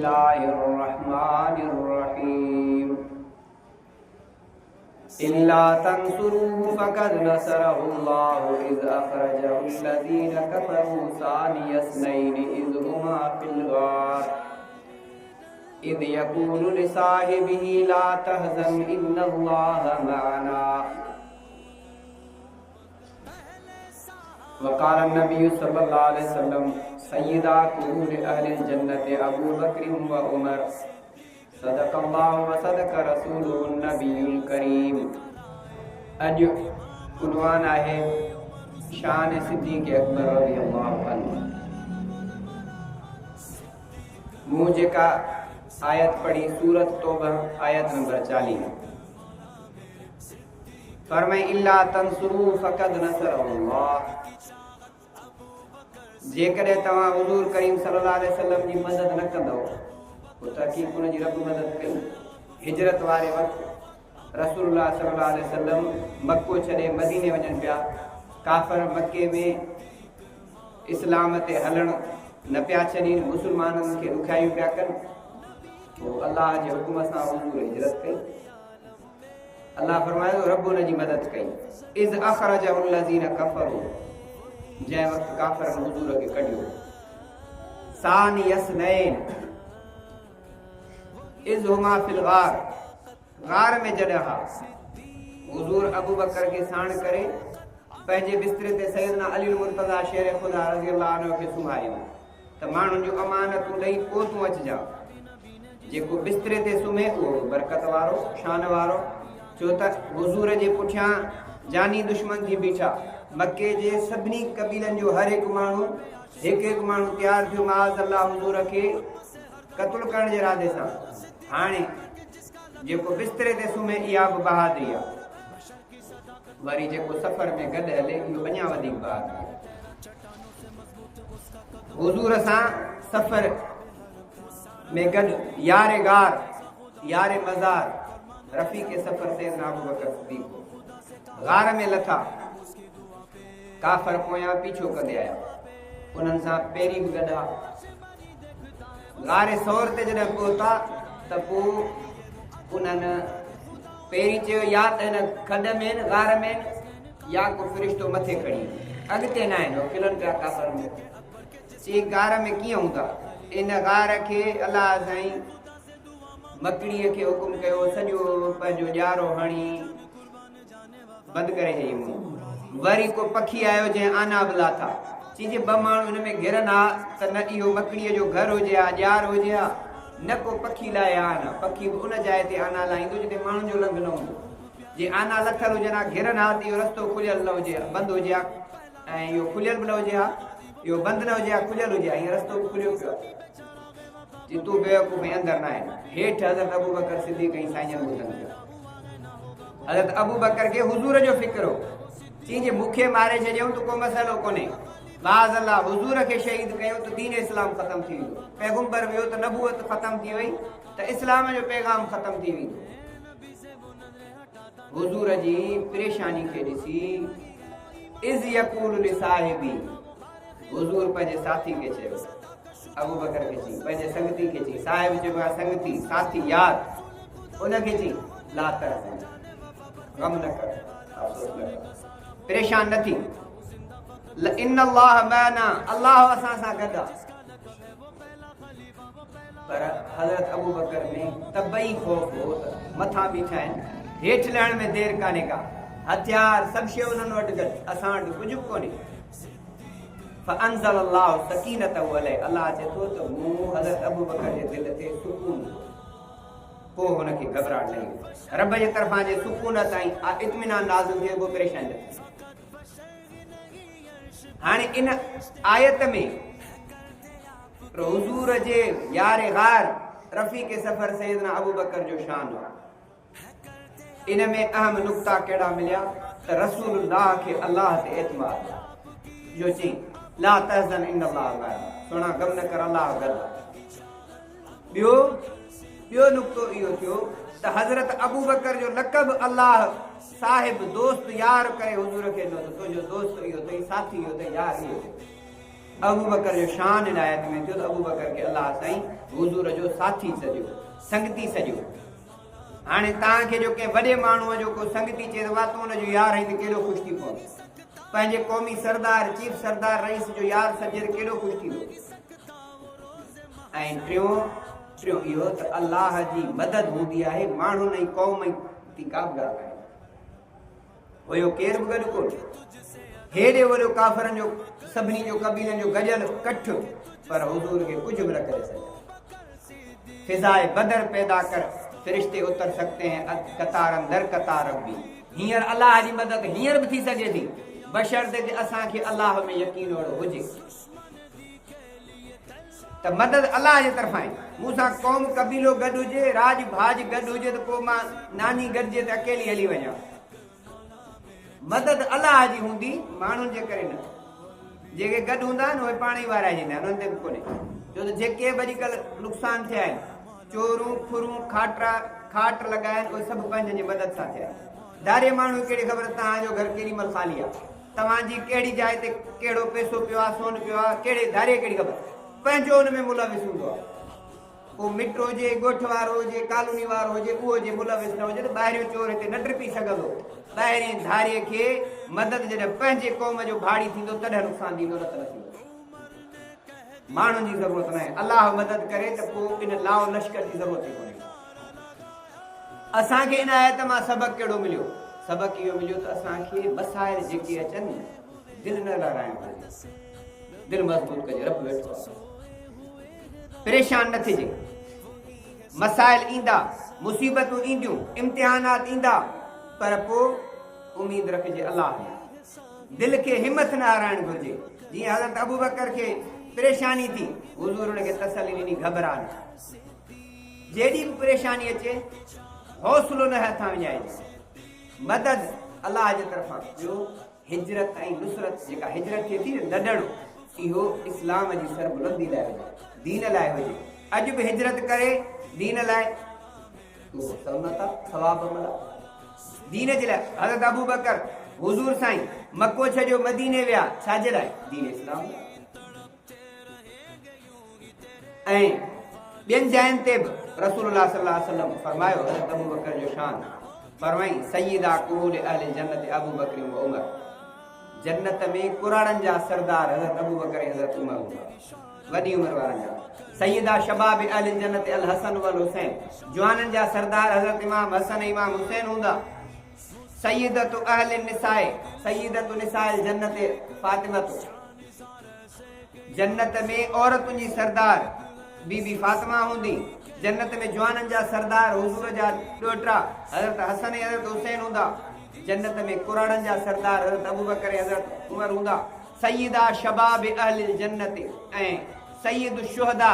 बिस्मिल्लाहिर्रहमानिर्रहीम। इल्ला तंसुरूहु फक़द नसरहुल्लाहु is अख़रजहुल्लज़ीना कफ़रू सानियस्नैनि is Huma fill गार इज़ यक़ूलु लिसाहिबिही ला तहज़न इन्नल्लाहा मअना। वक़ाल नबी सल्लल्लाहु अलैहि वसल्लम सय्यदा कुरूनि अहलिल जन्नति अबू बकर व उमर सदक़ल्लाहु व सदक़ रसूलुहुन नबियुल करीम। अॼु उन्वान आहे शान सिद्दीक़ अकबर रज़ियल्लाहु अन्हु। मूं जेका आयत पढ़ी सूरत तौबा आयत नंबर 40 फरमाई इल्ला तंसुरू फ़क़द नसरहुल्लाह। जेकॾहिं तव्हां हुज़ूर करीम सल्लल्लाहु अलैहि वसल्लम जी मदद न कंदव त हक़ीक़त उन जी रब मदद कई। हिजरत वारे वक़्तु रसूलुल्लाह सल्लल्लाहु अलैहि वसल्लम मक्को छॾे मदीने वञनि पिया। काफ़र मक्के में इस्लाम ते हलणु न पिया छॾीनि, मुस्लमाननि खे ॾुखायूं पिया कनि। पोइ अलाह जे हुकुम सां हुज़ूर हिजरत कई। अलाह फरमायो रब उन जी मदद कई। इज़ अख़रजहुल्लज़ीना कफ़रू, जंहिं वक़्तु काफ़रनि हुज़ूर खे कढियो। सानियस्नैन इज़ हुमा फ़िल गार, गार में जॾहिं हा हुज़ूर अबू बकर खे साण करे पंहिंजे बिस्तरे ते सैयदना अली मुर्तज़ा शेर ख़ुदा रज़ियल्लाहु अन्हु खे सुम्हारियो त माण्हुनि जूं अमानतूं ॾेई पोइ तूं अचिजांइ। जेको बिस्तरे ते सुम्हे उहो बरकत वारो शान वारो, छो त हुज़ूर जे पुठियां जानी दुश्मन थी बीठा। मके जे सभिनी कबीलनि जो हर हिकु माण्हू तयारु थियो माज़ अल्लाह हुज़ूर खे क़त्ल करण जे इरादे सां। हाणे जेको बिस्तरे ते सुम्हे इहा बि बहादुरी आहे। वरी जेको सफ़र में गॾु हले इहो अञा वधीक बहादुरी आहे। हुज़ूर सां सफ़र में गॾु यारे गार यारे मज़ार रफ़ीक़ सफ़र सैयदना अबू बकर सिद्दीक़ गार में लथा। काफ़र पोयां पीछो कंदे आया, उन्हनि सां पहिरीं बि गॾु आहे। गारे सौर ते जॾहिं पहुता त पोइ उन्हनि पहिरीं चयो या त हिन खॾ में गार में या को फ़रिश्तो मथे खणी अॻिते न आहिनि। खिलनि पिया काफ़र में, चई गार में कीअं हूंदा? इन गार खे अलाह साईं मकड़ीअ खे हुकुम कयो सॼो पंहिंजो ॼारो हणी बंदि करे छॾी। वरी को पखी आयो जंहिं आना बि लाथा। चई ॿ माण्हू हिन में घिरनि हा त न इहो मकड़ीअ जो घर हुजे हा ॼार हुजे हा, न को पखी लाहे आना। पखी बि उन जाइ ते आना लाहींदो जिते माण्हुनि जो लंघ न हूंदो। जे आना लथल हुजनि हा घिरनि हा त इहो रस्तो खुलियल न हुजे हा, बंदि हुजे हा, ऐं इहो खुलियल बि न हुजे हा, इहो बंदि न हुजे हा, खुलियल हुजे हा, हीअं रस्तो बि खुलियो पियो आहे। तूं बेवकूफ़ अंदरि न आहे। हेठि हज़रत अबू बकर सिद्दीक़ ऐं साईं ॿुधनि पिया। हज़रत अबू बकर खे हुज़ूर जो फ़िक्र हो। चई जे मूंखे मारे छॾियऊं त को मसइलो कोन्हे, बाज़ अल्लाह हुज़ूर खे शहीद कयो त दीन इस्लाम ख़तम थी वेंदो। पैगम्बर वियो त नबूअत ख़तम थी वई त इस्लाम जो पैगाम ख़तम थी वेंदो। हुज़ूर जी परेशानी खे ॾिसी इज़ यक़ूलु लिसाहिबी, हुज़ूर पंहिंजे साथी खे चयो, अबू बकर खे चई, पंहिंजे संगती खे चई। साहिब चइबो आहे संगती, साथी, यार। उनखे चई ला तहज़न, गम न कर, अफ़सोस न कर, परेशान न थी। इन्नल्लाह मअना, अल्लाह असां सां गॾु आहे। पर हज़रत अबू बकर में तबई ख़ौफ़ हो त मथां बीठा आहिनि, हेठि लहण में देरि कान्हे का, हथियार सभु शइ उन्हनि वटि गॾु, असां वटि कुझु बि कोन्हे। फ़अंज़लल्लाहु सकीनतहु अलैहि, अल्लाह चए थो त मूं हज़रत अबू बकर जे दिलि ते सुकून, पोइ हुनखे घबराहट न ईंदी। रब जे तरफ़ां जे सुकून ताईं इत्मिनान नाज़िल थियो, को परेशानी न थी। हाणे इन आयत में हुज़ूर जे यारे गार रफ़ीक़ सफ़र सैयदना अबू बकर जो शान हो। इन में अहम नुक़्ता कहिड़ा मिलिया त रसूलुल्लाह खे अल्लाह ते एतमाद जो चई ला तहज़न इन्नल्लाह मअना, सोना गम न कर, अल्लाह गॾु आहे। ॿियो नुक़्तो इहो थियो त हज़रत अबू बकर जो लक़ब अल्लाह साहिब दोस्त यार करे हुज़ूर खे ॾिनो त तुंहिंजो दोस्त इहो अथई, साथी इहो अथई, यार इहो अथई। अबू बकर जो शान हिदायत में थियो त अबू बकर खे अल्लाह साईं हुज़ूर जो साथी सॼो, संगती सॼो। हाणे तव्हांखे जो कंहिं वॾे माण्हूअ जो को संगती चए त वातो हुनजो यार आई त केॾो ख़ुशि थी पवंदो। पंहिंजे क़ौमी सरदार चीफ सरदार रईस जो यार सॼे त केॾो ख़ुशि थींदो। ऐं टियों इहो त अलाह जी मदद हूंदी आहे, माण्हुनि ऐं क़ौम थी का बि ॻाल्हि कान्हे। हुयो केर बि गॾु कोन, हेॾे वॾो काफ़रनि जो सभिनी जो कबीलनि जो गॾियल कठ, पर हुज़ूर खे कुझु बि न करे सघिया। फिज़ाए बदर पैदा कर, फ़रिश्ते उतर सकते हैं कतारन दर कतार भी। हींअर अलाह जी मदद हींअर बि थी सघे थी, बशर्ते कि असांखे अलाह में यकीन ओड़ो हुजे त मदद अलाह जे तरफ़ां आहे। मूंसां क़ौम कबीलो गॾु हुजे, राज भाज गॾु हुजे त पोइ मां नानी गॾिजे त अकेली हली वञा। मदद अलाह जी हूंदी, माण्हुनि जे करे न। जेके गॾु हूंदा आहिनि उहे पाण ई वाराइजंदा आहिनि, उन्हनि ते बि कोन्हे। छो त जेके बि अॼुकल्ह नुक़सान थिया आहिनि, चोरूं फुरूं खाट लॻाया आहिनि, उहे सभु पंहिंजनि जी मदद सां थिया आहिनि। दारे माण्हू कहिड़ी ख़बर तव्हांजो घर केॾी महिल ख़ाली आहे, तव्हांजी कहिड़ी जाइ ते कहिड़ो पैसो पियो आहे, सोन पियो आहे, कहिड़े दारे कहिड़ी ख़बर, पंहिंजो हुन में मुलविस हूंदो आहे। पोइ मिट हुजे, ॻोठ वारो हुजे, कॉलोनी वारो हुजे, उहो जे मुलविस न हुजे त ॿाहिरियों चोर हिते न टिपी सघंदो। ॿाहिरीं धारीअ खे मदद जॾहिं पंहिंजे क़ौम जो भाड़ी थींदो तॾहिं नुक़सानु थींदो, न त न थींदो। माण्हुनि जी ज़रूरत न आहे, अलाह मदद करे त पोइ इन लाओ लश्कर जी ज़रूरत ई कोन्हे। असांखे इन आयत मां सबक़ कहिड़ो मिलियो? सबक़ इहो मिलियो त असांखे मसाइल जेके अचनि दिलि न लड़ाइणु घुरिजे, दिलि मज़बूत कजे। रब वेठो आहे, परेशान न थिजे। मसाइल ईंदा, मुसीबतूं ईंदियूं, इम्तिहानात ईंदा, पर पोइ उम्मीद रखिजे अलाह में। दिलि खे हिमत न हाराइणु घुरिजे। जीअं हज़रत अबू बकर खे परेशानी थी, हुज़ूर हुनखे तसली ॾिनी, घबरा न। जेॾी बि परेशानी अचे हौसलो न हथां विञाइजे। मदद अलाह जे तरफ़ां। ॿियो हिजरत ऐं नुसरत, जेका हिजरत थिए थी न, लॾणु, इहो इस्लाम जी सरबुलंदी लाइ हुजे, दीन लाइ हुजे। अॼु बि हिजरत करे दीन लाइ, उहो सनत आहे, सवाब मिला दीन जे लाइ। हज़रत अबू बकर हुज़ूर साईं मको छॾियो, मदीने विया, छाजे लाइ? दीन इस्लाम। ऐं ॿियनि जायुनि ते बि रसूलुल्लाह सल्लल्लाहु अलैहि वसल्लम फरमायो, हज़रत अबू बकर जो शान फरमाई, सय्यदा कुल अहल जन्नत अबू बकर व उमर। जन्नत में कुराड़नि जा सरदार हज़रत अबू बकर ऐं हज़रत उमर हूंदा, वॾी उमिरि वारनि जा। सय्यदा शबाब अहल जन्नत अल हसन वल हुसैन, जवाननि जा सरदार हज़रत इमाम हसन ऐं इमाम हुसैन हूंदा। सय्यदतु अहल निसाए, सय्यदतु निसाए जन्नत फातिमा। जन्नत में औरतुनि जी सरदार बीबी फातिमा हूंदी। जन्नत में जवाननि जा सरदार हुज़ूर जा ॾोहिटा हज़रत हसन ऐं हज़रत हुसैन हूंदा। जन्नत में कुराड़नि जा सरदार हज़रत अबू बकर ऐं हज़रत उमर हूंदा। सय्यदा शबाब अहल जन्नत ऐं सय्यद शुहदा,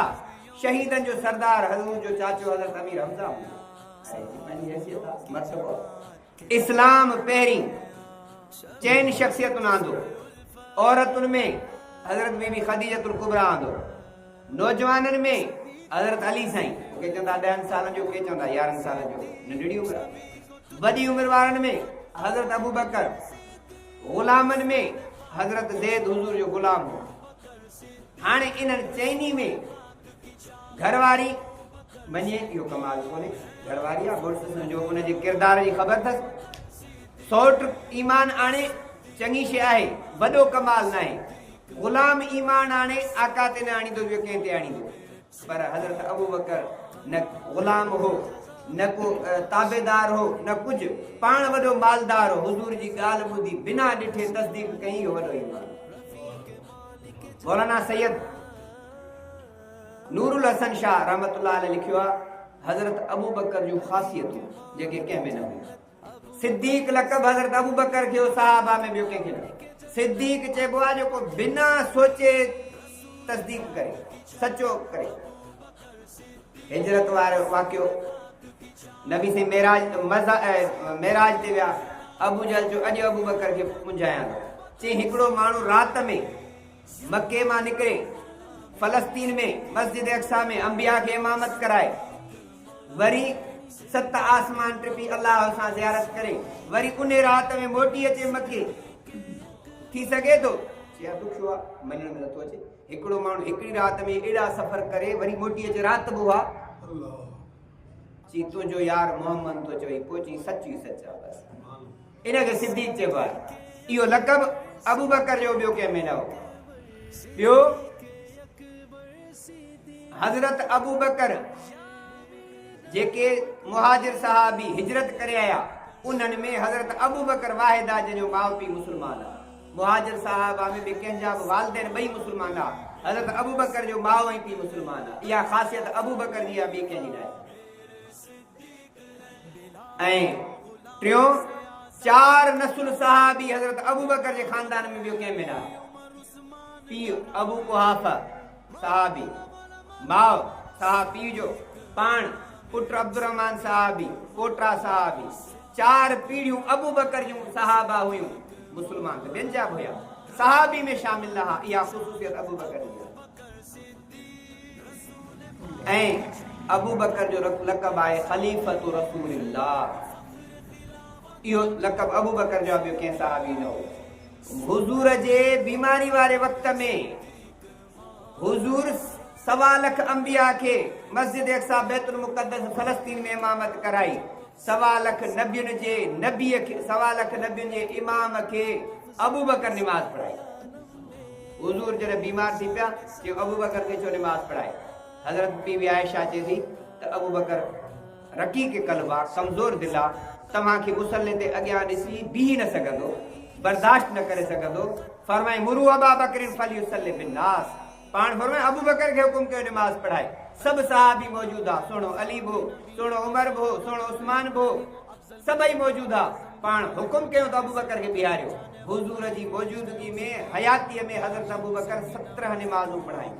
शहीदनि जो सरदार हुज़ूर जो चाचो हज़रत अमीर हमज़ा हूंदा। इस्लाम पहिरीं चइनि शख़्सियतुनि आंदो। औरतुनि में हज़रत बीबी ख़दीजतुल कुबरा आंदो। नौजवाननि में हज़रत अली साईं, के चवंदा 10 सालनि जो, के चवंदा 11 सालनि जो, नंढड़ी उमिरि। वॾी उमिरि वारनि में हज़रत अबू बकर। ग़ुलामनि में हज़रत ज़ैद हुज़ूर जो ग़ुलाम हो। हाणे इन्हनि चइनी में घरवारी मञे, इहो कमाल कोन्हे। घरवारी आहे, घोट जो उनजे किरदार जी ख़बर अथसि। सौट ईमान आणे, चङी शइ आहे, वॾो कमाल न आहे। ग़ुलाम ईमान आणे, आका ते न आणींदो, ॿियो कंहिं ते आणींदो। पर हज़रत अबू बकर न ग़ुलाम हो, न को ताबेदार हो, न कुझु, पाण वॾो मालदार हो। हुज़ूर जी ॻाल्हि ॿुधी बिना ॾिठे तस्दीक कई, वॾो ईमान। मौलाना सैयद नूरुल हसन शाह रहमतुल्लाह अलैह लिखियो आहे, हज़रत अबू बकर जूं ख़ासियतूं जेके कंहिं में न हुयूं। सिद्दीक लक़ब हज़रत अबू बकर खे सहाबा में ॿियो कंहिंखे न। सिद्दीक चइबो आहे जेको बिना सोचे तस्दीक करे, सचो करे। हिजरत वारो वाक़ियो, नबी से मेराज ते विया। अबू जहल जो अॼु अबू बकर खे मुंझायां। चई हिकिड़ो माण्हू राति में मके मां निकिरे, फ़लस्तीन में मस्जिद अक्सा में अंबिया खे इमामत कराए, वरी 7 आसमान टिपी अल्लाह सां ज़ियारत करे, वरी उन राति में मोटी अचे मके, थी सघे थो? दुख छो आहे, मञण में नथो अचे। हिकिड़ो माण्हू हिकिड़ी राति में एॾा सफ़र करे वरी मोटी अचे राति बि हुआ चई तुंहिंजो यार मोहम्मद तो चई पोइ चई सच ई सच आहे बसि इनखे सिद्दीक़ चइबो आहे। इहो लक़ब अबू बकर जो ॿियो कंहिं में न हो। ॿियो हज़रत अबू बकर जेके मुहाजिर सहाबी हिजरत करे आया उन्हनि में हज़रत अबू बकर वाहिद आहे जंहिंजो माउ पीउ मुस्लमान आहे। मुहाजिर साहबा में बि कंहिंजा बि वालिदैन ॿई मुस्लमान आहे। हज़रत अबू बकर जो माउ ऐं पीउ मुस्लमान आहे। इहा ख़ासियत अबू बकर जी आहे, ॿी कंहिंजी न आहे। ऐं टियों 4 नसुल सहाबी हज़रत अबू बकर जे ख़ानदान में ॿियो कंहिं में न आहे। पीउ अबू कुहाफ़ा सहाबी, माउ साहब पीउ जो पाण पुट अब्दुर्रहमान सहाबी, पोटा सहाबी, 4 पीढ़ियूं अबू बकर जूं सहाबा हुयूं मुस्लमान त ॿियनि जा बि हुया, सहाबी में शामिल न हुआ। इहा ख़ुसूसियत अबू बकर जी आहे। ऐं अबू बकर जो लक़ब आहे ख़लीफ़तु रसूलिल्लाह। इहो लक़ब अबू बकर जो ॿियो कंहिं सहाबी न हो। हुज़ूर जे बीमारी वारे वक़्त में हुज़ूर 1.25 लाख अंबिया के मस्जिद अक्सा बैतुल मुक़द्दस फ़लस्तीन में इमामत कराई। 1.25 लाख नबियुनि जे नबीअ खे 1.25 लाख नबियुनि जे इमाम खे अबू बकर निमाज़ पढ़ाई। हुज़ूर जॾहिं बीमार थी पिया कि अबू बकर खे छो निमाज़ पढ़ाए। हज़रत बीबी आयशा चए थी त अबू बकर रक़ीक़ क़ल्ब आहे, कमज़ोर दिल आहे, तव्हांखे मुसल्ले ते अॻियां ॾिसी बीह न सघंदो, बर्दाश्त न करे सघंदो। फरमाए मुरू अबा बकरिन फलयुसल्लि बिन्नास। पाण फरमाए अबू बकर खे हुकुम कयो निमाज़ पढ़ाए। सब सहाबी मौजूद आहे, सुहिणो अली भो, सुहिणो उमर भो, सुहिणो उस्मान भो, सभई मौजूद आहे। पाण हुकुम कयो त अबू बकर खे बिहारियो। हुज़ूर जी मौजूदगी में हयातीअ में हज़रत अबू बकर 17 निमाज़ूं पढ़ाई।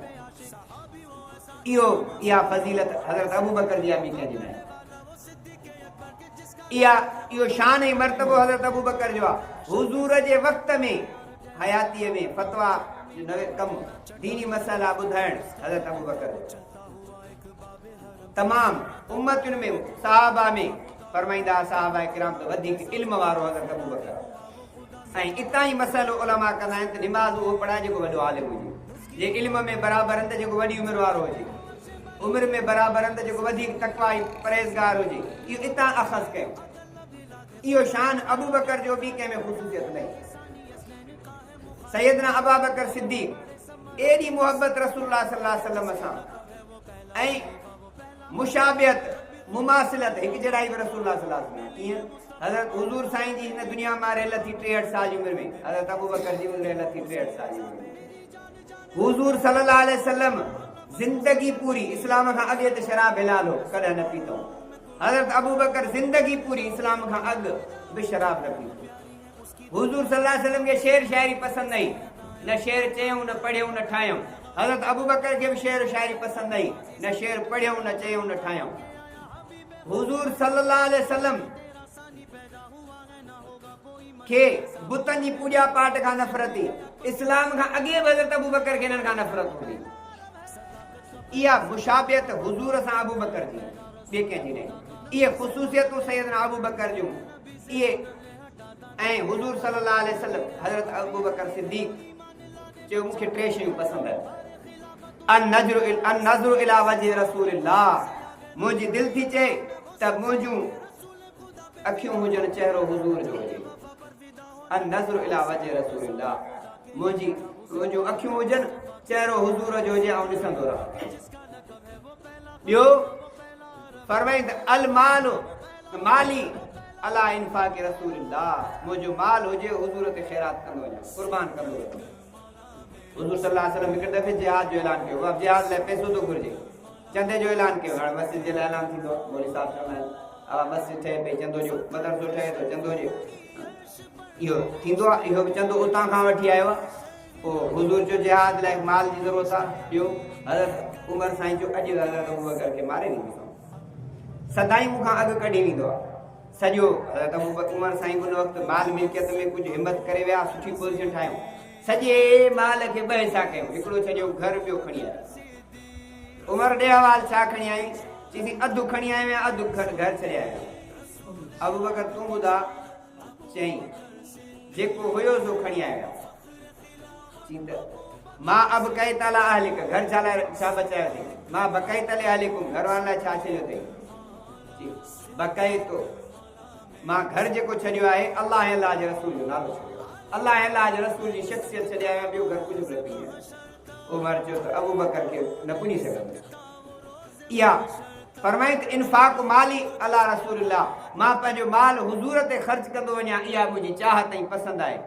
इहा फज़ीलत हज़रत अबू बकर जी आहे, ॿी कंहिंजी न आहे। इहो शान ऐं मर्तबो हज़रत अबू बकर जो आहे। हुज़ूर जे वक़्त में हयातीअ में फतवा कम दीनी मसला ॿुधाइण हज़रत अबू बकर तमाम उम्मतुनि में सहाबा में फरमाईंदा सहाबा किराम त वधीक इल्म वारो हज़रत अबू बकर। ऐं इतां ई मसइलो उलमा कंदा आहिनि त निमाज़ उहो पढ़ाए जेको वॾो आलिम हुजे, जे इल्म में बराबरि हंधि जेको वॾी उमिरि वारो हुजे, उमिरि में बराबरि हंधि जेको वधीक तक़वा ऐं परहेज़गार हुजे। इहो इतां अख़ज़ कयो। इहो शान अबू बकर जो बि कंहिं में ख़ुसूसियत न आहे। सैयदना अबू बकर सिद्दीक़ एॾी मोहब्बत रसूलुल्लाह सल्लल्लाहु अलैहि वसल्लम सां ऐं मुशाबियत मुमासिलत हिकु जहिड़ाई रसूलुल्लाह सल्लल्लाहु अलैहि वसल्लम। कीअं हज़रत हुज़ूर साईं जी हिन दुनिया मां रहियल थी 63 साल जी उमिरि में, हज़रत अबू बकर जी उमिरि रहियल थी 63 साल जी उमिरि में। हुज़ूर सल्लल्लाहु अलैहि वसल्लम ज़िंदगी पूरी इस्लाम खां अॻु त शराब हलाल हो, कॾहिं न पीतो। हज़रत अबू बकर ज़िंदगी पूरी इस्लाम खां अॻु बि शराब न पीतो। हुज़ूर सल्लल्लाहु अलैहि वसल्लम खे शेर शाइरी पसंदि आई, न शेर चयूं न पढ़ियूं न ठाहियूं। हज़रत अबू बकर खे बि शेर शाइरी पसंदि आई, न शेर पढ़ियूं न चयूं न ठाहियूं। हुज़ूर सल्लल्लाहु अलैहि वसल्लम खे बुतनि जी पूॼा पाठ खां नफ़रत थी। इस्लाम खां अॻे बि हज़रत अबू बकर खे हिननि खां नफ़रत हूंदी। इहा मुशाबियत हुज़ूर सां अबू बकर जी, ॿिए कंहिंजी न। इहे ख़ुसूसियतूं सैयदना अबू बकर जूं इहे। ऐं हुज़ूर सल्लल्लाहु अलैहि वसल्लम हज़रत अबू बकर सिद्दीक़ चयो मूंखे 3 शयूं पसंदि आहिनि। अन नज़रु इला वजहि रसूलिल्लाह, मुंहिंजी दिलि थी चए त मुंहिंजूं अखियूं हुजनि चहिरो हुज़ूर जो हुजे। अन नज़रु इला वजहि रसूलिल्लाह, मुंहिंजूं अखियूं हुजनि चहिरो हुज़ूर जो हुजे ऐं ॾिसंदो रहां। ॿियो फरमाईं त अल माल माली अला इन्फाक़ रसूलिल्लाह, मुंहिंजो माल हुजे हुज़ूर ते ख़ैरात कंदो वञा, क़ुर्बान कंदो वञा। हुज़ूर सल्लल्लाहु अलैहि वसल्लम हिकु दफ़े जिहाद जो ऐलान कयो। अब जिहाद लाइ पैसो थो घुरिजे, चंदे जो ऐलान कयो। हाणे मस्जिद जे लाइ ऐलान थींदो, मौलवी साहब चवंदा आहिनि मस्जिद ठहे पई चंदो जो, मदरसो ठहे थो चंदो जो, इहो थींदो आहे। इहो बि चंदो उतां खां वठी आयो आहे। पोइ हुज़ूर जो जिहाद लाइ माल जी ज़रूरत आहे। ॿियो हज़रत उमर साईं जो अॼु हज़रत अबू बकर खे मारे ॾींदो, सदाई मूंखां अॻु कढी वेंदो आहे। सॼो हज़रत अबू बकर उमर साईं उन वक़्तु माल मिल्कियत में कुझु हिमत करे विया, सुठी पोज़ीशन ठाहियूं। सॼे माल खे 2 हिसा कयूं, हिकिड़ो सॼो घर ॿियो खणी आयो। उमर ॾे हवाल छा खणी आई, चई अधु खणी आयो आहियां, अधु घर छॾे आयो। अबू बकर तूं ॿुधा, चई जेको हुयो सो खणी आयो। मां अब कई ताला अहलिक घर चाला छा बचायो थी मां बकाई तले अहलिकुम घर वाला छा छयो थई बकाई तो मां घर जेको छडियो आहे अल्लाह ऐं अल्लाह जे रसूल जो नालो छडियो अल्लाह ऐं अल्लाह जे रसूल जी शख्सियत छडिया ॿियो घर कुझु बि न पई उमर चयो त अबू बकर खे न पुञी सघंदो इहा फरमाई त इनफाक माली अला रसूलुल्लाह मां पंहिंजो माल हुजूर ते ख़र्च कंदो वञा इहा मुंहिंजी चाहत ऐं पसंदि आहे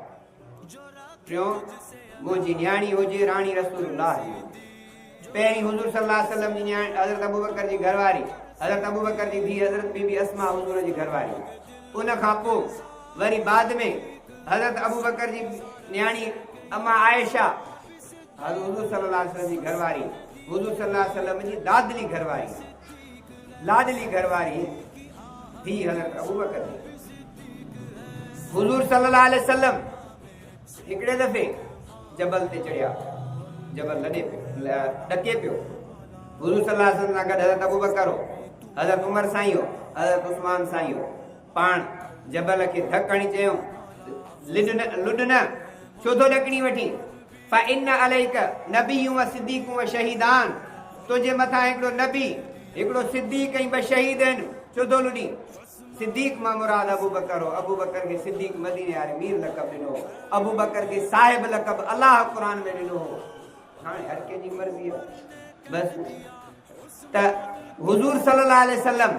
टियों मुंहिंजी न्याणी हुजे राणी रसूलुल्लाह जी पहिरीं हुजूर सल्लल्लाहु अलैहि वसल्लम जी न्याणी हज़रत अबू बकर जी घरवारी हज़रत अबू बकर जी धीउ हज़रत बीबी अस्मा हुजूर जी घरवारी उन खां पोइ वरी बाद में हज़रत अबू बकर जी न्याणी अम्मा आयशा हुजूर सल्लल्लाहु अलैहि वसल्लम जी घरवारी हुजूर सल्लल्लाहु अलैहि वसल्लम जी दादली घरवारी लाडली घरवारी थी हज़रत अबू बकर हुजूर सल्लल्लाहु अलैहि वसल्लम हिकिड़े दफ़े जबल ते चढ़िया जबल लॾे पियो ॾके पियो हुजूर सल्लल्लाहु अलैहि वसल्लम सां गॾु हज़रत अबू बकर हो हज़रत उमर साईं हो हज़रत उस्मान साईं हो पाण जबल खे धक हणी चयूं लुॾ न छो थो ॾकणी वठी फ़इन अलैक नबियुं व सिद्दीक़ुं व शहीदान तुंहिंजे मथां हिकिड़ो नबी हिकिड़ो सिद्दीक़ ऐं ॿ शहीद आहिनि छो थो लुॾी सिद्दीक़ मां मुराद अबू बकर हो अबू बकर खे सिद्दीक़ मदीने वारे मीर लक़ब ॾिनो अबू बकर खे साहिब लक़ब अलाह क़ुर में ॾिनो हाणे हर कंहिंजी मर्ज़ी आहे बसि त हुजूर सल्लल्लाहु अलैहि वसल्लम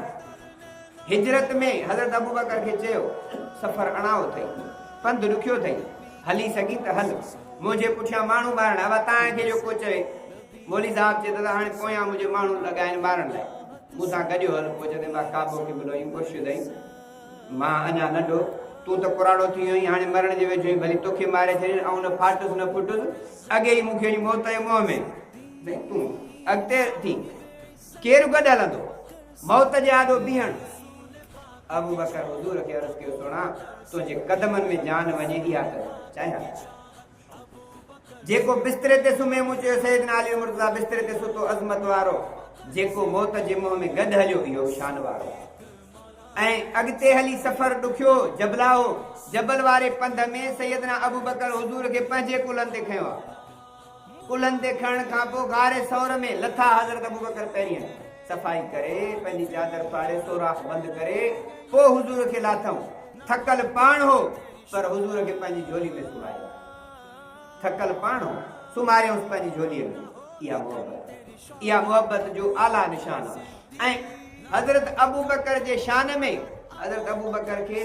हिजरत में हज़रत अबू बकर खे चयो सफ़र अणाओ अथई पंधु ॾुखियो अथई हली सघी त हल मुंहिंजे पुठियां माण्हू मारण अब तव्हांखे जो को चवे मौली साहब चए त हाणे पोयां मुंहिंजे माण्हू लॻाइनि मारण लाइ मूंसां गॾु हल पोइ चवंदे मां काबो खे बुलो मुर्शिद आई मां अञा नंढो तूं त कुराड़ो थी वियो हाणे मरण जे वेझो भली तोखे मारे छॾे ऐं न फाटुसि न फुटुसि अॻे ई मूंखे मौत जे मुंहं में तूं अॻिते थी केरु गॾु हलंदो मौत जे आॾो बीहण अबू बकर हुजूर खे अर्ज़ु कयो सोना तुंहिंजे कदमनि में जान वञे इहा त चाहियां जेको बिस्तरे ते सुम्हे मूं चयो सैयदना अली मुर्तज़ा बिस्तरे ते सुतो अज़मत वारो जेको मौत जे मुंहं में गॾु हलियो इहो शान वारो ऐं अॻिते हली सफ़र ॾुखियो जबलाओ जबल वारे पंध में सैयदना अबू बकर हुजूर खे पंहिंजे कुलनि ते खयो आहे कुलनि ते खणण खां पोइ गारे सौर में लथा हज़रत अबू बकर पहिरीं सफ़ाई करे पंहिंजी चादर फाड़े सोराख़ बंदि करे पोइ हुजूर खे लाथऊं थकल पाण हो पर हुजूर खे पंहिंजी झोली में सुम्हारियो थकल पाण हो सुम्हारियोसि पंहिंजी झोलीअ में इहा मोहब्बत जो आला निशान आहे ऐं हज़रत अबू बकर जे शान में हज़रत अबू बकर खे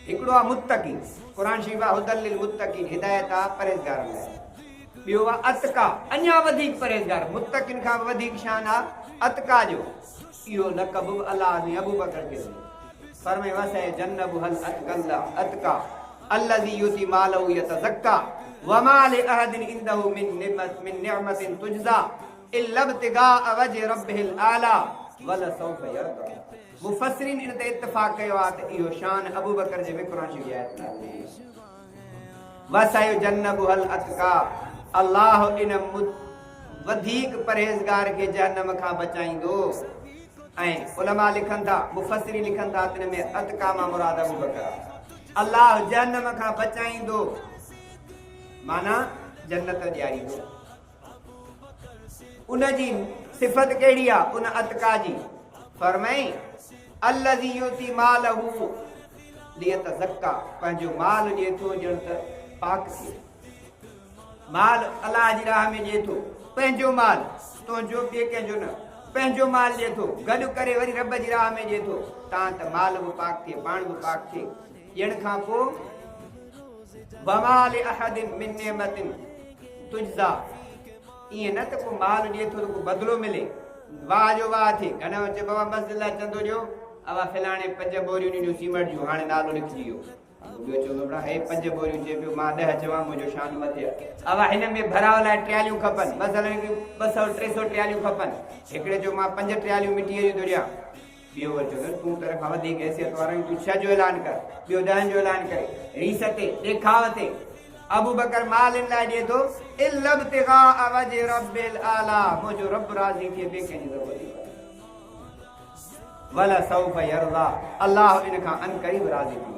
हिकिड़ो आहे मुत्तकी क़ुर शरीफ़ आहे हुदल लिल मुत्तकीन हिदायत आहे परहेज़गारनि लाइ ॿियो आहे अतका अञा वधीक परहेज़गार मुत्तकिन खां वधीक शान आहे अतका जो इहो लक़ब अलाह ने अबू बकर खे फरमाए वसै जन्नबु हल अतकल्ला अतका अल्लज़ी युती मालहु यतज़क्का वमा लिअहदिन इंदहु मिन निअमतिन तुजज़ा इल्ला इब्तिगाअ वजहि रब्बिहिल आला वला सौफ यरदा मुफस्सिरीन इन ते इत्तिफ़ाक़ कयो आहे त इहो शान अबू बकर जे क़ुर शरीफ़ आयत आहे वसै जन्नबु हल अतका अल्लाह इन वधीक परहेज़गार खे जहन्नम खां बचाईंदो ऐं उलमा लिखनि था मुफस्सिरीन लिखनि था इन में अतका मां मुराद अबू बकर अल्लाह जहन्नम खां बचाईंदो माना जन्नत ॾियारींदो उन जी सिफ़त कहिड़ी आहे उन अतका जी फरमाई अल्लज़ी युती मालहु लियतज़क्का पंहिंजो माल ॾिए थो ॼण त पाक थिए माल अलाह जी राह में ॾिए थो पंहिंजो माल तुंहिंजो ॿिए कंहिंजो न पंहिंजो माल ॾिए थो गॾु करे वरी रब जी राह में ॾिए थो तव्हां त माल बि पाक थिए पाण बि पाक थिए ॾियण खां पोइ वमा लिअहदिन मिन निअमतिन तुजज़ा ईअं न त को माल ॾिए थो त को बदिलो मिले वाह जो वाह थिए घणो अचे बाबा मस्जिद लाइ चंदो ॾियो अवा फलाणे 5 बोरियूं ॾिनियूं सीमेंट जूं हाणे नालो लिखिजी वियो ॿियो चवंदो बड़ा हे 5 बोरियूं चए पियो मां 10 चवां मुंहिंजो शान मथे अवा हिन में भराव लाइ ट्रियालियूं खपनि मसलन 200-300 ट्रियालियूं खपनि हिकिड़े जो मां 5 ट्रियालियूं मिटीअ जूं थो ॾियां ॿियो वरी चवंदो तूं तर खां वधीक हैसियत वारो तूं 6 जो ऐलान कर ॿियो 10 जो ऐलान करे रीस ते ॾेखाव ते अबू बकर माल इन लाइ ॾिए थो इल्ला इब्तिगाअ वजहि रब्बिल आला मुंहिंजो रब राज़ी थिए ॿिए कंहिंजी ज़रूरत वला सौफ यरदा अल्लाह इन खां अन क़रीब राज़ी थी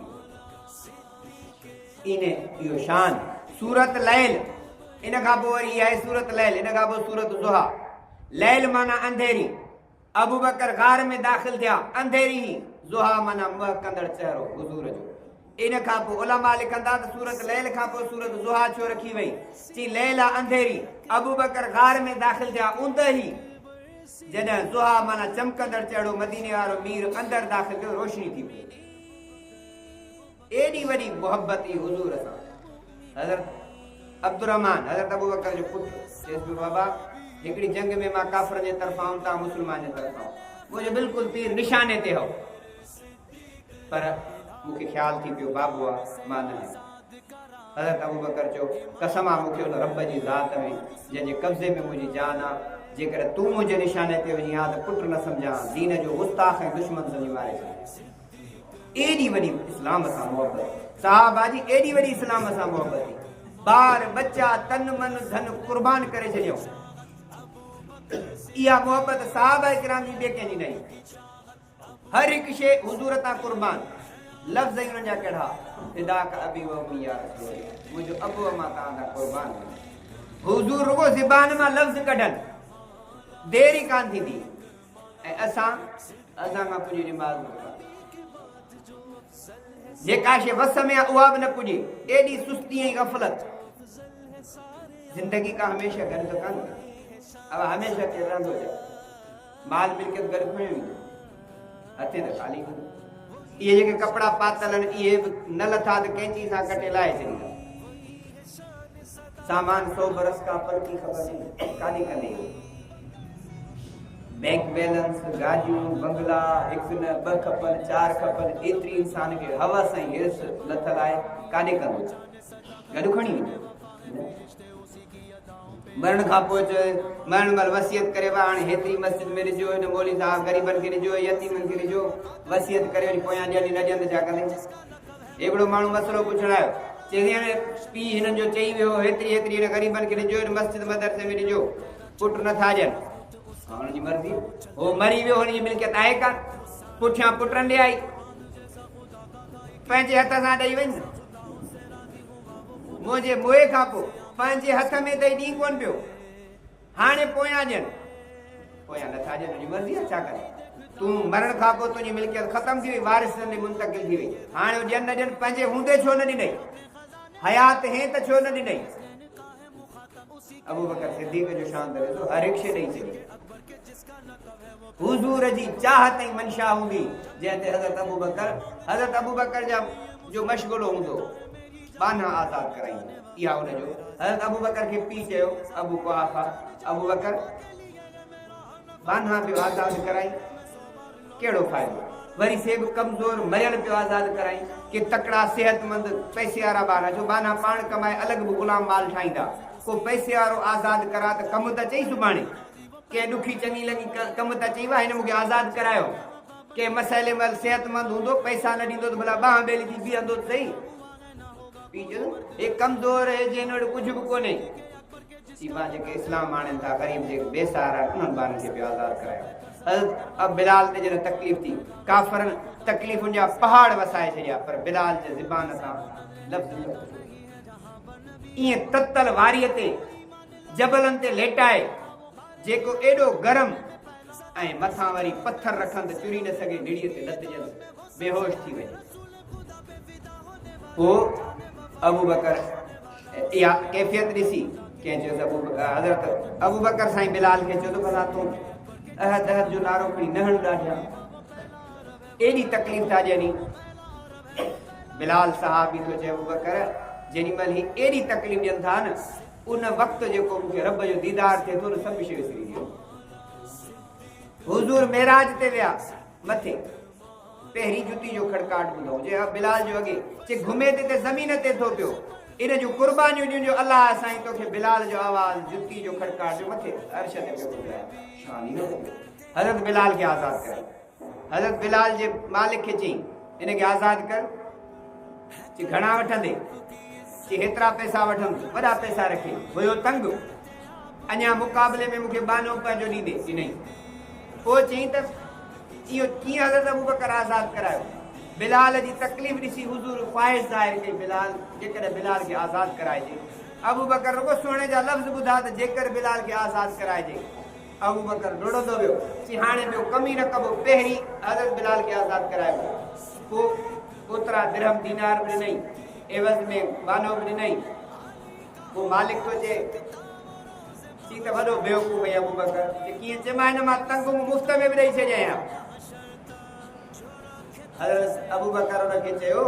इन इहो शान सूरत लैल इन खां पोइ वरी इहा आहे सूरत लैल, इन खां पोइ सूरत ज़ुहा। लैल माना अंधेरी, अबू बकर गार में दाख़िल थिया अंधेरी ही, ज़ुहा माना महकंदड़ चहिरो हुज़ूर जो। इन खां पोइ उलमा लिखंदा त सूरत लैल खां पोइ सूरत ज़ुहा छो रखी वई, चई लैल आहे अंधेरी, अबू बकर गार में दाख़िल थिया उंद ही, जॾहिं ज़ुहा माना चमकंदड़ चहिरो मदीने वारो मीर अंदरि दाख़िल थियो, रोशनी थी पई। एॾी वॾी मोहब्बत ई हुज़ूर सां। हज़रत अब्दुर्रहमान हज़रत अबू बकर जो पुटु चएसि पियो बाबा हिकिड़ी जंग में मां काफ़िरनि जे तरफ़ां ऐं तव्हां मुस्लमान जे तरफ़ां, मुंहिंजो बिल्कुलु तीर निशाने ते हो, पर मूंखे ख़्यालु थी पियो बाबू आहे मां न आहियां। हज़रत अबू बकर चयो कसम आहे मूंखे उन रब जी ज़ात में जंहिंजे कब्ज़े में मुंहिंजी जान आहे, जेकर तूं मुंहिंजे निशाने ते वञी हा त पुटु न सम्झां, दीन जो गुस्ताख़ ऐं दुश्मन सम्झी मारे छॾियां। एॾी वॾी इस्लाम सां मोहबत, सहाबा जी एॾी वॾी इस्लाम सां मोहबत, ॿार बच्चा तन मन धन कुर्बान करे छॾियो। इहा मोहबत सहाबा किराम जी ॿिए कंहिंजी न, हर हिकु शइ हुज़ूर तां कुर्बान। लफ़्ज़ ई हुननि जा कहिड़ा, फिदा का अबी व उम्मी या रसूल अल्लाह, मुंहिंजो अबू मां तव्हां खां कुर्बान। हुज़ूर रुगो ज़बान मां लफ़्ज़ कढनि, देर ई कान थींदी। ऐं असां खां पुॼी निमाज़ न पढ़ी, जेका शइ वस में आहे उहा बि न पुॼे, एॾी सुस्ती ऐं गफ़लत। ज़िंदगी का हमेशह गॾु त कान, अब हमेशह केरु रहंदो हुजे, माल मिल्कियत गॾु खणी वेंदो, हथे त ख़ाली हूंदो। इहे जेके कपिड़ा पातल आहिनि इहे बि न लथा त कैंची सां कटे लाहे छॾींदा। सामान 100 बरस का पल की ख़बर नहीं काॾे कंदे। बैंक बैलेंस, गाॾियूं, बंगला, हिकु न ॿ खपनि, 4 खपनि, एतिरी इंसान खे हवस ऐं हिर्स लथल आहे, काॾे कंदो गॾु खणी वेंदो। मरण खां पोइ चयो मरण महिल वसियत करे हाणे हेतिरी मस्जिद में ॾिजो, हिन मौली साहब ग़रीबनि खे ॾिजो, यतीमनि खे ॾिजो, वसियत करे वरी पोयां ॾियनि न ॾियनि छा कंदे। हिकिड़ो माण्हू मसइलो पुछण आयो, चई हाणे पीउ हिननि जो चई वियो हेतिरी हेतिरी हिन ग़रीबनि खे ॾिजो, हिन मस्जिद मदरसे में ॾिजो, पुट नथा ॾियनि, हुनजी मर्ज़ी, हो मरी वियो, हुनजी मिल्कियत आहे कान, पुठियां पुटनि ॾे आई, पंहिंजे हथ सां ॾेई वञ, मुंहिंजे मोए खां पोइ पंहिंजे हथ में त ॾींहुं कोन पियो, हाणे पोयां ॾियनि, पोयां नथा ॾियनि, हुनजी मर्ज़ी आहे छा करे। तूं मरण खां पोइ तुंहिंजी मिल्कियत ख़तम थी वई, वारिसनि में मुंतकिल थी वई, हाणे ॾियनि न ॾियनि, पंहिंजे हूंदे छो न ॾिनई, हयात हे त छो न ॾिनई। अबू बकर सिद्दीक़ जो शान ॾिसो, हर हिकु शइ ॾेई छॾी। हुज़ूर जी चाहत ऐं मंशा हूंदी जंहिं ते हज़रत अबू बकर जा जो मशग़ूलो हूंदो, बाना आज़ाद कराईंदो, इहा हुनजो। हज़रत अबू बकर खे पीउ चयो अबू कुहाफ़ा, अबू बकर बाना पियो आज़ाद कराई, कहिड़ो फ़ाइदो, वरी से बि कमज़ोर मरियल पियो आज़ाद कराई, कि तकड़ा सेहतमंद पैसे वारा ॿार, जो बाना पाण कमाए अलॻि बि ग़ुलाम माल ठाहींदा, को पैसे वारो आज़ाद करा त कमु त चई सुभाणे, कंहिं ॾुखी चङी लॻी कमु त चई हिन मूंखे आज़ाद करायो, कंहिं मसइले महिल सेहतमंद हूंदो, पैसा न ॾींदो त भला बांह ॿेली थी बीहंदो त सही। हे कमज़ोर है जिन वटि कुझु बि कोन्हे, जेके इस्लाम आणनि था, ग़रीब जेके बेसहारा उन्हनि ॿारनि खे पियो आज़ाद करायो। अब बिलाल ते जॾहिं तकलीफ़ थी, काफ़रनि तकलीफ़ुनि जा पहाड़ वसाए छॾिया, पर बिलाल जे ज़बान सां लफ़्ज़ ईअं ततल वारीअ ते जबलनि ते लेटाए, जेको एॾो गरम ऐं मथां वरी पत्थर रखनि त चुरी न सघे, निड़ीअ ते लथजनि, बेहोश थी वञे। पोइ अबू बकर इहा कैफ़ियत ॾिसी कंहिं चयो हज़रत अबू बकर साईं बिलाल खे चयो त भला तूं अहद जो नारो खणी न हण ॾाढा, एॾी तकलीफ़ था ॾियनि। बिलाल साहब थो चए अबू बकर जेॾी महिल ही एॾी तकलीफ़ ॾियनि था न, उन वक़्तु जेको मूंखे रब जो दीदार थिए थो न, सभु शइ विसरी ॾियो। हुज़ूर मेराज ते विया, मथे पहिरीं जुती जो खड़काट ॿुधो, जे बिलाल जो अॻे चे घुमे ते ज़मीन ते थो पियो, इन जूं कुर्बानियूं ॾिजो अलाह साईं तोखे बिलाल जो आवाज़ जुती जो खड़काट जो मथे अर्श ते पियो ॿुधाए। हज़रत बिलाल खे आज़ाद कर, हज़रत बिलाल जे मालिक खे चई इनखे आज़ाद कर, चई घणा वठंदे, चई हेतिरा पैसा वठंदो, वॾा पैसा रखे, हुयो तंग, अञा मुक़ाबले में मूंखे बानो पंहिंजो ॾींदे की नहीं। पोइ चई त इहो कीअं हज़रत अबू बकर आज़ाद करायो। बिलाल जी तकलीफ़ ॾिसी हुज़ूर ख्वाहिश ज़ाहिर कई, बिलाल जेकॾहिं बिलाल खे आज़ाद कराइजे अबू बकर रुगो सोने जा लफ़्ज़ ॿुधा त जेकर बिलाल खे आज़ादु कराइजे। अबू बकर डोड़ंदो वियो चई हाणे ॿियो कम ई न कबो, पहिरीं हज़रत बिलाल खे आज़ादु कराइबो। पोइ ओतिरा दिरहम दीनार बि ॾिनई, एवज़ में बानो बि ॾिनई। पोइ मालिक थो चए चई त वॾो बेवकूफ़ आहे अबू बकर, कीअं चए मां हिन मां तंग मुफ़्त में बि ॾेई छॾियां। हज़रत अबू बकर हुनखे चयो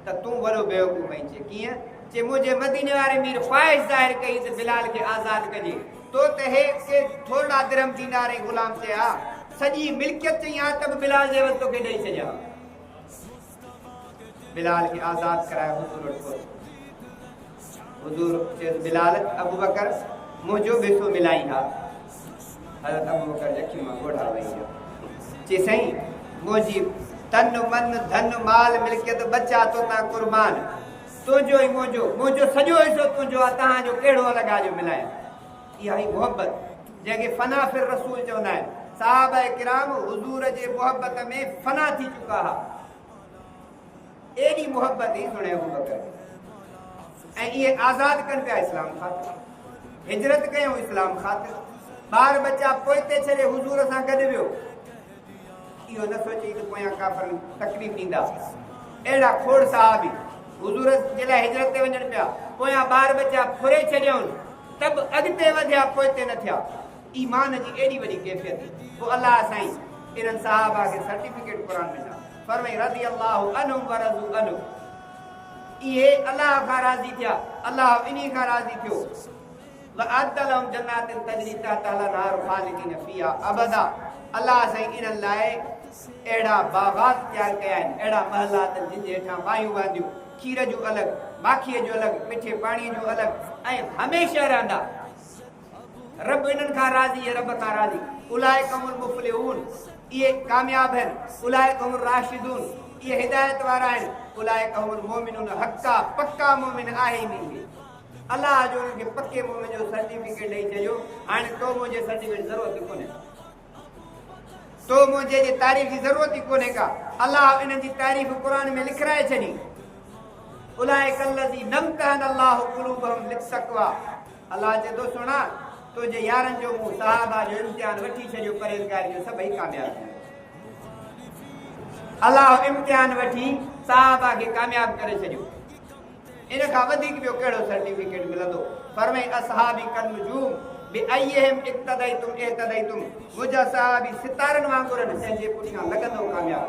त तूं वॾो बेवकूफ़ आहीं। चए कीअं? चए मुंहिंजे मदीने वारे मीर ख़्वाहिश ज़ाहिर कई त बिलाल खे आज़ादु कजे, तो त हे के थोरा दिरहम दीनार ऐं ग़ुलाम चया, सॼी मिल्कियत चई हा त बि बिलाल जे वक़्त तोखे ॾेई छॾियां। बिलाल खे आज़ादु कराए हुज़ूर वटि पहुतो। हुज़ूर चयो बिलाल अबू बकर मुंहिंजो बेसो मिलाई हा। हज़रत अबू बकर जी अखियुनि मां ॻोढ़ा वही विया। चई साईं मुंहिंजी तन मन धन माल मिल्कियत बचा तो तां कुर्बान, तुंहिंजो ई मुंहिंजो सॼो हिसो तुंहिंजो आहे, तव्हांजो कहिड़ो अलॻि आहे जो मिलायां। इहा ई मुहबत जंहिंखे फना फिर रसूल चवंदा आहिनि। साहबा किराम हुज़ूर जे मुहबत में फना थी चुका हुआ। एॾी मुहबत ई सुणे अबू बकर ऐं इहे आज़ादु कनि पिया इस्लाम ख़ातिर, हिजरत कयूं इस्लाम ख़ातिर। ॿार बच्चा पोइते छॾे हुज़ूर सां गॾु वियो। इहो न सोचे त पोयां काफ़र तकलीफ़ ॾींदा। अहिड़ा खोड़ साहबी हुज़ूर जे लाइ हिजरत ते वञनि पिया, पोयां ॿार बच्चा फुरे छॾियऊं त बि अॻिते वधिया, पोइते न थिया। ईमान जी एॾी वॾी कैफ़ियत। पोइ अलाह साईं इन्हनि साहबा खे सर्टिफिकेट क़ुर में ॾिना, फरमाई रज़ी अल्लाहु अन्हुम व रज़ू अन्हु। इहे अलाह खां राज़ी थिया, अलाह इन्ही खां राज़ी थियो। वअद्द लहुम जन्नातिन तजरी तहतहा अल-अनहार ख़ालिदीन फ़ीहा अबदा। अलाह साईं इन्हनि लाइ अहिड़ा बाग़ात तयारु कया आहिनि, अहिड़ा महलात जिन जे हेठां वायूं वहंदियूं, खीर जूं अलॻि, माखीअ जो अलॻि, मिठे पाणीअ जो अलॻि, ऐं हमेशह रहंदा। रब इन्हनि खां राज़ी आहे, रब खां राज़ी। उलाइका हुमुल मुफ़्लिहून, इहे कामयाब आहिनि। उलाइका हुमुर राशिदून, इहे हिदायत वारा आहिनि। उलाइका हुमुल मोमिनून हक़्क़ा, पक्का मोमिन आहे ई नहीं। अलाह जो उन्हनि खे पके मोमिन जो सर्टिफिकेट ॾेई छॾियो। हाणे तो मुंहिंजे सर्टिफिकेट जी ज़रूरत ई कोन्हे, तो मुंहिंजे जी तारीफ़ जी ज़रूरत ई कोन्हे का। अलाह इन्हनि जी तारीफ़ क़ुर में लिखाए छॾी। उलाइका अल्लज़ी नम्तहन अल्लाहु क़ुलूबहुम लित्तक़वा। अलाह चए थो सुणा तुंहिंजे यारनि जो मूं सहाबा जो इम्तिहान वठी छॾियो, परहेज़गारी जो सभई कामयाब थिया। अलाह इम्तिहान वठी सहाबा खे कामयाब करे छॾियो। इन खां वधीक ॿियो कहिड़ो सर्टिफिकेट मिलंदो? फरमाई असहाबी कन नुजूम बिअय्यिहिम इक़्तदैतुम एहतदैतुम। मुंहिंजा सहाबी सितारनि वांगुरु आहिनि, जंहिंजे पुठियां लॻंदो कामयाब।